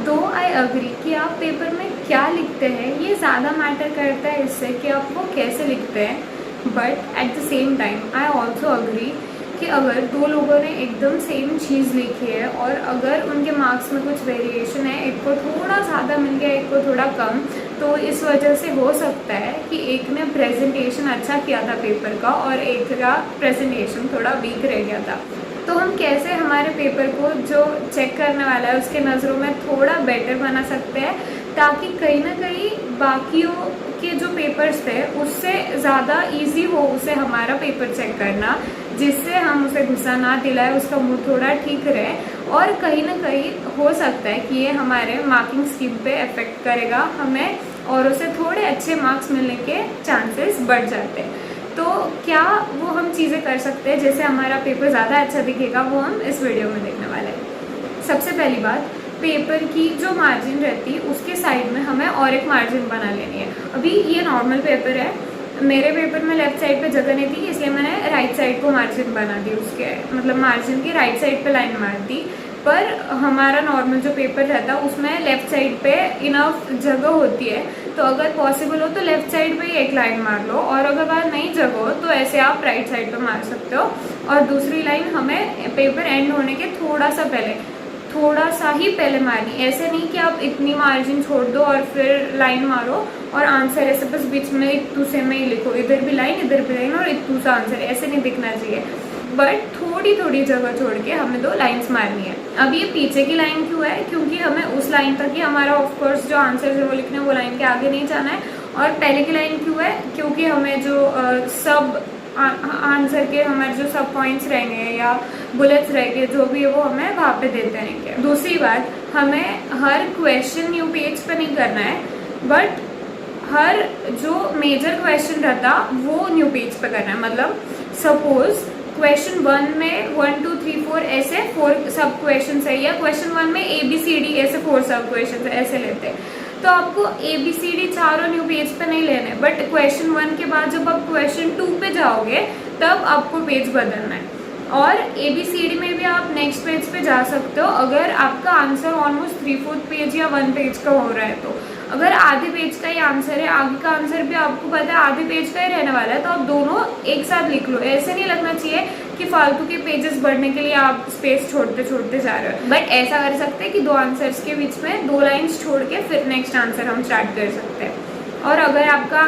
दो I agree कि आप पेपर में क्या लिखते हैं ये ज़्यादा मैटर करता है इससे कि आप वो कैसे लिखते हैं, but at the same time I also agree कि अगर दो लोगों ने एकदम सेम चीज़ लिखी है और अगर उनके मार्क्स में कुछ वेरिएशन है, एक को थोड़ा ज़्यादा मिल गया एक को थोड़ा कम, तो इस वजह से हो सकता है कि एक ने प्रेजेंटेशन अच्छा किया था पेपर का और एक का प्रेजेंटेशन थोड़ा वीक रह गया था। तो हम कैसे हमारे पेपर को जो चेक करने वाला है उसके नज़रों में थोड़ा बेटर बना सकते हैं, ताकि कहीं ना कहीं बाकियों के जो पेपर्स थे उससे ज़्यादा इजी हो उसे हमारा पेपर चेक करना, जिससे हम उसे गुस्सा ना दिलाए, उसका मूड थोड़ा ठीक रहे और कहीं ना कहीं हो सकता है कि ये हमारे मार्किंग स्कीम पे इफेक्ट करेगा, हमें और उसे थोड़े अच्छे मार्क्स मिलने के चांसेस बढ़ जाते हैं। तो क्या वो हम चीज़ें कर सकते हैं जैसे हमारा पेपर ज़्यादा अच्छा दिखेगा, वो हम इस वीडियो में देखने वाले हैं। सबसे पहली बात, पेपर की जो मार्जिन रहती है उसके साइड में हमें और एक मार्जिन बना लेनी है। अभी ये नॉर्मल पेपर है, मेरे पेपर में लेफ्ट साइड पे जगह नहीं थी इसलिए मैंने राइट साइड को मार्जिन बना दी, उसके मतलब मार्जिन की राइट साइड पे लाइन मार दी। पर हमारा नॉर्मल जो पेपर रहता है उसमें लेफ़्ट साइड पे इनफ जगह होती है, तो अगर पॉसिबल हो तो लेफ़्ट साइड पे ही एक लाइन मार लो और अगर बात नहीं जगह हो तो ऐसे आप राइट साइड पे मार सकते हो। और दूसरी लाइन हमें पेपर एंड होने के थोड़ा सा ही पहले मारनी, ऐसे नहीं कि आप इतनी मार्जिन छोड़ दो और फिर लाइन मारो और आंसर ऐसे बस बीच में इतू से में ही लिखो, इधर भी लाइन इधर भी लाइन और इतू सा आंसर, ऐसे नहीं दिखना चाहिए। बट थोड़ी थोड़ी जगह छोड़ के हमें दो लाइंस मारनी है। अब ये पीछे की लाइन क्यों है, क्योंकि हमें उस लाइन तक ही हमारा ऑफकोर्स जो आंसर है वो लिखना है, वो लाइन के आगे नहीं जाना है। और पहले की लाइन क्यों है, क्योंकि हमें जो सब आंसर के हमारे जो सब पॉइंट्स रहेंगे या बुलेट्स रहेंगे जो भी है वो हमें वहाँ पे देते रहेंगे। दूसरी बात, हमें हर क्वेश्चन न्यू पेज पे नहीं करना है, बट हर जो मेजर क्वेश्चन रहता वो न्यू पेज पे करना है। मतलब सपोज क्वेश्चन 1 में 1 2 3 4 ऐसे 4 सब क्वेश्चन है, या क्वेश्चन 1 में ABCD ऐसे 4 सब क्वेश्चन ऐसे लेते हैं, तो आपको ABCD चारों न्यू पेज पे नहीं लेने, बट क्वेश्चन 1 के बाद जब आप क्वेश्चन 2 पे जाओगे तब आपको पेज बदलना है। और ABCD में भी आप नेक्स्ट पेज पे जा सकते हो अगर आपका आंसर ऑलमोस्ट 3/4 पेज या 1 पेज का हो रहा है। तो अगर आधे पेज का ही आंसर है, आगे का आंसर भी आपको पता है आधे पेज का ही रहने वाला है, तो आप दोनों एक साथ लिख लो। ऐसे नहीं लगना चाहिए कि फालतू के पेजेस बढ़ने के लिए आप स्पेस छोड़ते छोड़ते जा रहे हो, बट ऐसा कर सकते हैं कि दो आंसर्स के बीच में 2 लाइन्स छोड़ के फिर नेक्स्ट आंसर हम स्टार्ट कर सकते हैं। और अगर आपका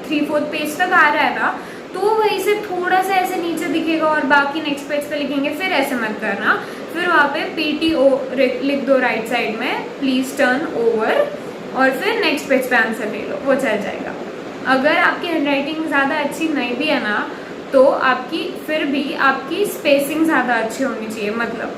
3/4 पेज तक आ रहा है ना, तो वहीं से थोड़ा सा ऐसे नीचे दिखेगा और बाकी नेक्स्ट पेज पे लिखेंगे, फिर ऐसे मत करना। फिर वहाँ पे PTO लिख दो राइट साइड में, प्लीज टर्न ओवर, और फिर नेक्स्ट पेज पे आंसर ले लो, वो चल जाएगा। अगर आपकी हैंडराइटिंग ज़्यादा अच्छी नहीं भी है ना, तो आपकी फिर भी आपकी स्पेसिंग ज़्यादा अच्छी होनी चाहिए। मतलब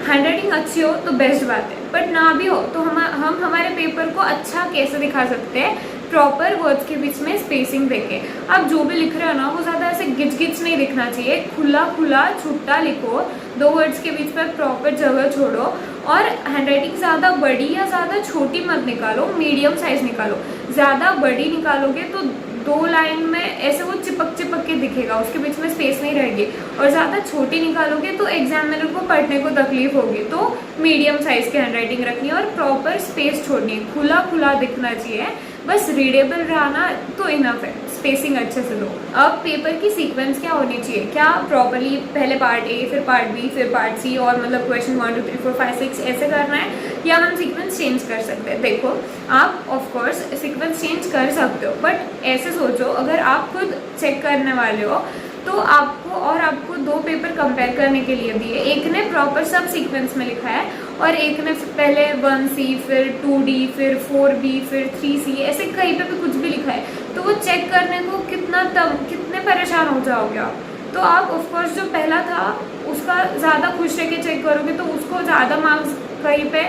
हैंडराइटिंग अच्छी हो तो बेस्ट बात है, बट ना भी हो तो हम हमारे पेपर को अच्छा कैसे दिखा सकते हैं, प्रॉपर वर्ड्स के बीच में स्पेसिंग देके। आप जो भी लिख रहे हो ना वो ज़्यादा ऐसे गिच गिच नहीं दिखना चाहिए, खुला खुला छुट्टा लिखो, 2 वर्ड्स के बीच में प्रॉपर जगह छोड़ो। और हैंडराइटिंग ज़्यादा बड़ी या ज़्यादा छोटी मत निकालो, मीडियम साइज निकालो। ज़्यादा बड़ी निकालोगे तो 2 लाइन में ऐसे वो चिपक के दिखेगा, उसके बीच में स्पेस नहीं रहेगी। और ज़्यादा छोटी निकालोगे तो एग्जामिनर को पढ़ने को तकलीफ होगी। तो मीडियम साइज़ की हैंडराइटिंग रखनी है और प्रॉपर स्पेस छोड़नी है, खुला खुला दिखना चाहिए, बस रीडेबल रहना तो इनफ है। स्पेसिंग अच्छे से दो। अब पेपर की सीक्वेंस क्या होनी चाहिए, क्या प्रॉपरली पहले पार्ट A फिर पार्ट B फिर पार्ट C और मतलब क्वेश्चन 1 2 3 4 5 6 ऐसे करना है, या हम सीक्वेंस चेंज कर सकते हैं। देखो आप ऑफ कोर्स सीक्वेंस चेंज कर सकते हो, बट ऐसे सोचो अगर आप खुद चेक करने वाले हो तो आपको 2 पेपर कंपेयर करने के लिए दिए, एक ने प्रॉपर सब सीक्वेंस में लिखा है और एक ने पहले 1C फिर 2D फिर 4B फिर 3C ऐसे कहीं पे भी कुछ भी लिखा है, तो वो चेक करने को कितने परेशान हो जाओगे आप। तो आप ऑफकोर्स जो पहला था उसका ज़्यादा खुश रह के चेक करोगे तो उसको ज़्यादा मार्क्स, कहीं पे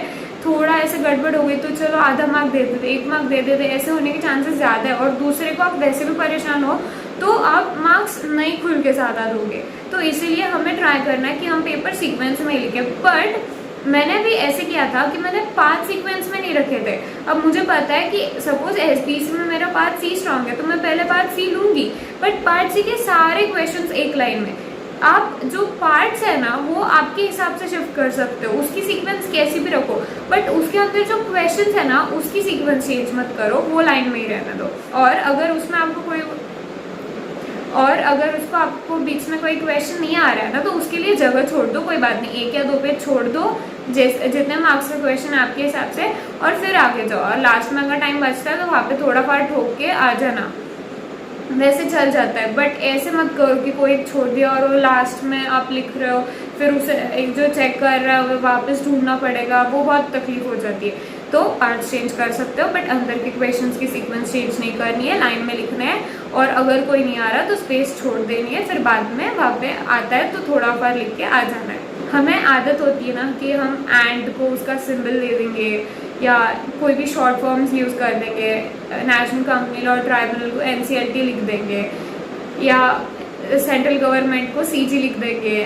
थोड़ा ऐसे गड़बड़ हो गई तो चलो आधा मार्क दे देते, 1 मार्क दे देते, ऐसे होने के चांसेस ज़्यादा है। और दूसरे को आप वैसे भी परेशान हो तो आप मार्क्स नहीं खुल के ज़्यादा दोगे। तो इसीलिए हमें ट्राई करना है कि हम पेपर सीक्वेंस में लिखें। बट मैंने भी ऐसे किया था कि मैंने 5 सीक्वेंस में नहीं रखे थे। अब मुझे पता है कि सपोज SBC में मेरा पार्ट C स्ट्रांग है तो मैं पहले पार्ट C लूँगी, बट पार्ट C के सारे क्वेश्चंस एक लाइन में, आप जो पार्ट्स है ना वो आपके हिसाब से शिफ्ट कर सकते हो, उसकी सीक्वेंस कैसी भी रखो, बट उसके अंदर जो क्वेश्चंस है ना उसकी सीक्वेंस चेंज मत करो, वो लाइन में ही रहने दो। और अगर उसको आपको बीच में कोई क्वेश्चन नहीं आ रहा है ना तो उसके लिए जगह छोड़ दो, कोई बात नहीं, 1 या 2 पेज छोड़ दो जितने मार्क्स का क्वेश्चन है आपके हिसाब से, और फिर आगे जाओ। और लास्ट में अगर टाइम बचता है तो वहाँ पे थोड़ा फार ठोक के आ जाना, वैसे चल जाता है। बट ऐसे मत करो कि कोई एक छोड़ दिया और वो लास्ट में आप लिख रहे हो, फिर उसे एक जो चेक कर रहा है वो वापस ढूंढना पड़ेगा, वो बहुत तकलीफ हो जाती है। तो पार्ट्स चेंज कर सकते हो बट अंदर के क्वेश्चंस की सीक्वेंस चेंज नहीं करनी है, लाइन में लिखना है। और अगर कोई नहीं आ रहा तो स्पेस छोड़ देनी है, फिर बाद में वहाँ पे आता है तो थोड़ा बार लिख के आ जाना है। हमें आदत होती है ना कि हम एंड को उसका सिंबल दे देंगे या कोई भी शॉर्ट फॉर्म्स यूज़ कर देंगे, नेशनल कंपनी लॉ ट्राइब्यूनल को NCLT लिख देंगे या सेंट्रल गवर्नमेंट को CG लिख देंगे।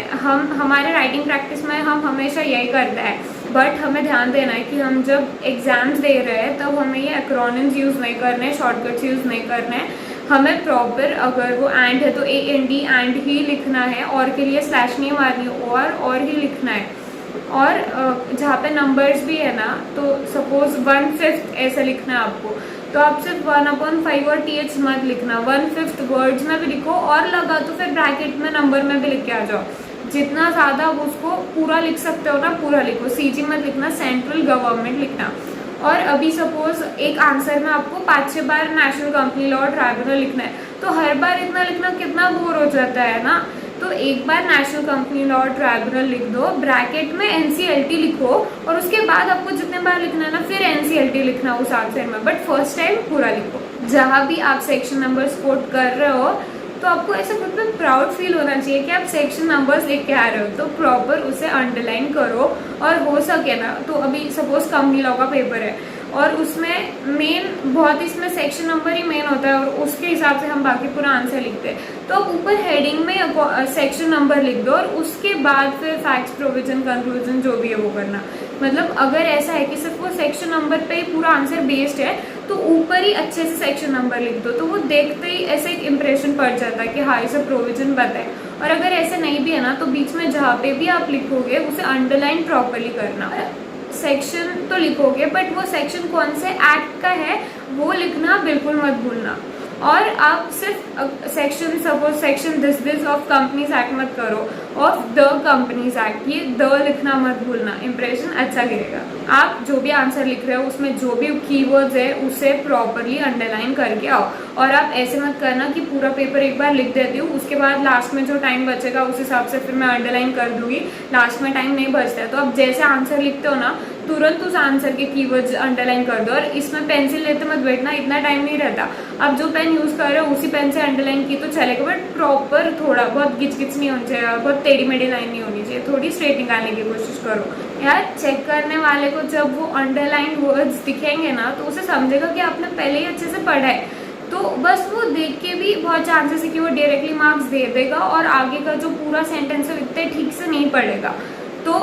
हमारे राइटिंग प्रैक्टिस में हम हमेशा यही करते हैं, बट हमें ध्यान देना है कि हम जब एग्ज़ाम्स दे रहे हैं तब हमें ये एक्रोनिम्स यूज़ नहीं करने हैं, शॉर्टकट्स यूज़ नहीं करने हैं। हमें प्रॉपर, अगर वो एंड है तो AND एंड ही लिखना है, और के लिए स्लैश नहीं मारनी, और ही लिखना है। और जहाँ पे नंबर्स भी है ना तो सपोज 1/5 ऐसा लिखना है आपको, तो आप सिर्फ 1/5 और TH मत लिखना, 1/5 वर्ड्स में भी लिखो, और लगा तो फिर ब्रैकेट में नंबर में भी लिख के आ जाओ। जितना ज़्यादा आप उसको पूरा लिख सकते हो ना पूरा लिखो, CG मत लिखना, सेंट्रल गवर्नमेंट लिखना। और अभी सपोज एक आंसर में आपको 5-6 बार नेशनल कंपनी लॉ ट्राइब्यूनल लिखना है, तो हर बार इतना लिखना कितना बोर हो जाता है ना। तो एक बार नेशनल कंपनी लॉ ट्राइब्यूनल लिख दो, ब्रैकेट में NCLT लिखो, और उसके बाद आपको जितने बार लिखना है ना फिर NCLT लिखना उस आंसर में, बट फर्स्ट टाइम पूरा लिखो। जहाँ भी आप सेक्शन नंबर्स कोट कर रहे हो तो आपको ऐसे खुद पे प्राउड फील होना चाहिए कि आप सेक्शन नंबर्स लिख के आ रहे हो, तो प्रॉपर उसे अंडरलाइन करो। और हो सके ना तो अभी सपोज कंपनी लॉ का पेपर है और उसमें मेन बहुत इसमें सेक्शन नंबर ही मेन होता है और उसके हिसाब से हम बाकी पूरा आंसर लिखते हैं, तो आप ऊपर हेडिंग में सेक्शन नंबर लिख दो और उसके बाद फिर फैक्ट्स, प्रोविजन, कंक्लूजन जो भी है वो करना। मतलब अगर ऐसा है कि सिर्फ वो सेक्शन नंबर पे ही पूरा आंसर बेस्ड है तो ऊपर ही अच्छे से सेक्शन नंबर लिख दो, तो वो देखते ही ऐसे एक इम्प्रेशन पड़ जाता है कि हाँ इसे प्रोविजन पता है। और अगर ऐसे नहीं भी है ना तो बीच में जहाँ पे भी आप लिखोगे उसे अंडरलाइन प्रॉपरली करना। सेक्शन तो लिखोगे बट वो सेक्शन कौन से एक्ट का है वो लिखना बिल्कुल मत भूलना। और आप सिर्फ section, suppose section this of companies act मत करो, ऑफ द कंपनीज एक्ट, ये द लिखना मत भूलना, इंप्रेशन अच्छा गिरेगा। आप जो भी आंसर लिख रहे हो उसमें जो भी कीवर्ड्स है उसे प्रॉपरली अंडरलाइन करके आओ। और आप ऐसे मत करना कि पूरा पेपर एक बार लिख देती हूँ उसके बाद लास्ट में जो टाइम बचेगा उस हिसाब से फिर मैं अंडरलाइन कर दूंगी, लास्ट में टाइम नहीं बचता है। तो आप जैसे आंसर लिखते हो ना तुरंत उस आंसर के कीवर्ड्स अंडरलाइन कर दो। और इसमें पेंसिल लेते मत बैठना, इतना टाइम नहीं रहता। आप जो पेन यूज़ कर रहे हो उसी पेन से अंडरलाइन की तो चलेगा, बट प्रॉपर थोड़ा बहुत गिच नहीं होनी चाहिए, बहुत टेढ़ी मेढ़ी लाइन नहीं होनी चाहिए, थोड़ी स्ट्रेट निकालने की कोशिश करो। यार चेक करने वाले को जब वो अंडरलाइन वर्ड्स दिखेंगे ना तो उसे समझेगा कि आपने पहले ही अच्छे से पढ़ा है, तो बस वो देख के भी बहुत चांसेस है कि वो डायरेक्टली मार्क्स दे देगा और आगे का जो पूरा सेंटेंस है इतने ठीक से नहीं पढ़ेगा। तो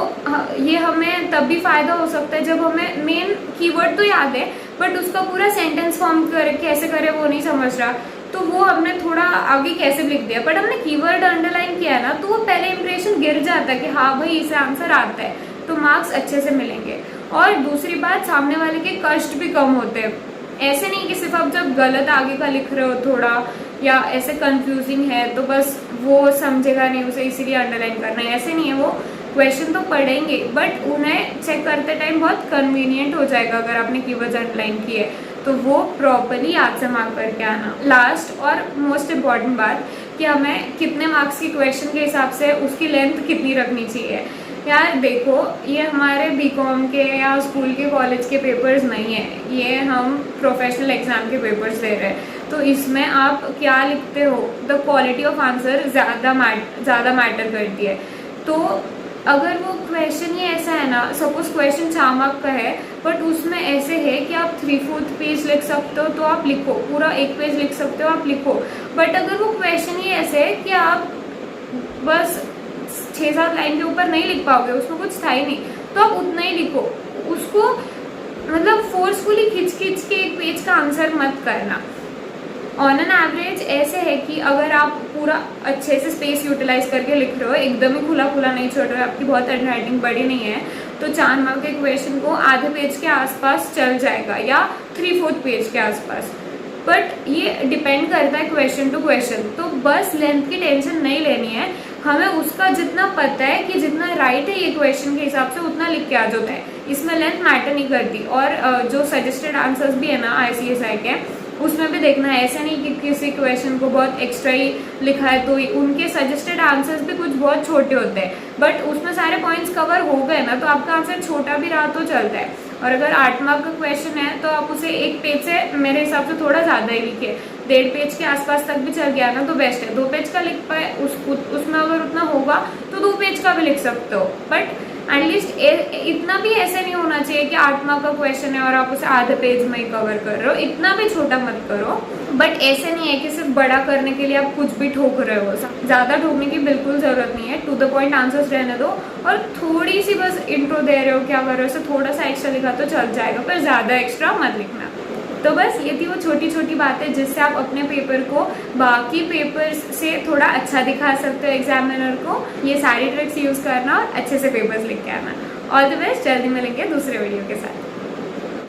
ये हमें तब भी फ़ायदा हो सकता है जब हमें मेन कीवर्ड तो याद है बट उसका पूरा सेंटेंस फॉर्म कैसे करे वो नहीं समझ रहा, तो वो हमने थोड़ा आगे कैसे लिख दिया, बट हमने कीवर्ड अंडरलाइन किया है ना तो वो पहले इंप्रेशन गिर जाता है कि हाँ भाई इसे आंसर आता है, तो मार्क्स अच्छे से मिलेंगे। और दूसरी बात, सामने वाले के कष्ट भी कम होते हैं। ऐसे नहीं कि सिर्फ आप जब गलत आगे का लिख रहे हो थोड़ा या ऐसे कंफ्यूजिंग है तो बस वो समझेगा नहीं उसे इसीलिए अंडरलाइन करना है, ऐसे नहीं है। वो क्वेश्चन तो पढ़ेंगे बट उन्हें चेक करते टाइम बहुत कन्वीनियंट हो जाएगा अगर आपने कीवर्ड्स अंडरलाइन किए तो वो प्रॉपरली याद से मार्क करके आना। लास्ट और मोस्ट इम्पॉर्टेंट बात कि हमें कितने मार्क्स की क्वेश्चन के हिसाब से उसकी लेंथ कितनी रखनी चाहिए। यार देखो, ये हमारे बीकॉम के या स्कूल के कॉलेज के पेपर्स नहीं है, ये हम प्रोफेशनल एग्जाम के पेपर्स दे रहे हैं, तो इसमें आप क्या लिखते हो द क्वालिटी ऑफ आंसर ज़्यादा मैटर करती है। तो अगर वो क्वेश्चन ही ऐसा है ना, सपोज क्वेश्चन 4 मार्क का है बट उसमें ऐसे है कि आप 3/4 पेज लिख सकते हो तो आप लिखो, पूरा 1 पेज लिख सकते हो आप लिखो। बट अगर वो क्वेश्चन ही ऐसे है कि आप बस 6-7 लाइन के ऊपर नहीं लिख पाओगे, उसमें कुछ था ही नहीं, तो आप उतना ही लिखो। उसको मतलब फोर्सफुली खींच के 1 पेज का आंसर मत करना। ऑन एन एवरेज ऐसे है कि अगर आप पूरा अच्छे से स्पेस यूटिलाइज करके लिख रहे हो, एकदम ही खुला खुला नहीं छोड़ रहे हो, आपकी बहुत हैंडराइटिंग बड़ी नहीं है, तो 4 मार्क के क्वेश्चन को आधे पेज के आसपास चल जाएगा या 3/4 पेज के आसपास। बट ये डिपेंड करता है क्वेश्चन टू क्वेश्चन, तो बस लेंथ की टेंशन नहीं लेनी है, हमें उसका जितना पता है कि जितना राइट है ये क्वेश्चन के हिसाब से उतना लिख के आ जाता है, इसमें लेंथ मैटर नहीं करती। और जो सजेस्टेड आंसर्स भी है ना ICSI के, उसमें भी देखना है, ऐसे नहीं कि किसी क्वेश्चन को बहुत एक्स्ट्रा ही लिखा है तो उनके सजेस्टेड आंसर्स भी कुछ बहुत छोटे होते हैं, बट उसमें सारे पॉइंट्स कवर हो गए ना तो आपका आंसर छोटा भी रहा तो चलता है। और अगर 8 मार्क का क्वेश्चन है तो आप उसे 1 पेज से मेरे हिसाब से थोड़ा ज़्यादा ही लिखिए, 1.5 पेज के आसपास तक भी चल गया ना तो बेस्ट है। 2 पेज का लिख पाए उसमें अगर उतना होगा तो 2 पेज का भी लिख सकते हो, बट एटलीस्ट इतना भी ऐसे नहीं होना चाहिए कि 8 मार्क का क्वेश्चन है और आप उसे आधे पेज में ही कवर कर रहे हो, इतना भी छोटा मत करो। बट ऐसे नहीं है कि सिर्फ बड़ा करने के लिए आप कुछ भी ठोक रहे हो, ज़्यादा ठोकने की बिल्कुल ज़रूरत नहीं है, टू द पॉइंट आंसर्स रहने दो और थोड़ी सी बस इंट्रो दे रहे हो क्या कर रहे हो, थोड़ा सा एक्स्ट्रा लिखा तो चल जाएगा, पर ज़्यादा एक्स्ट्रा मत लिखना। तो बस ये थी वो छोटी छोटी बातें जिससे आप अपने पेपर को बाकी पेपर्स से थोड़ा अच्छा दिखा सकते हो एग्जामिनर को। ये सारी ट्रिक्स यूज़ करना और अच्छे से पेपर्स लिख के आना। ऑल द बेस्ट, जल्दी मिलेंगे दूसरे वीडियो के साथ।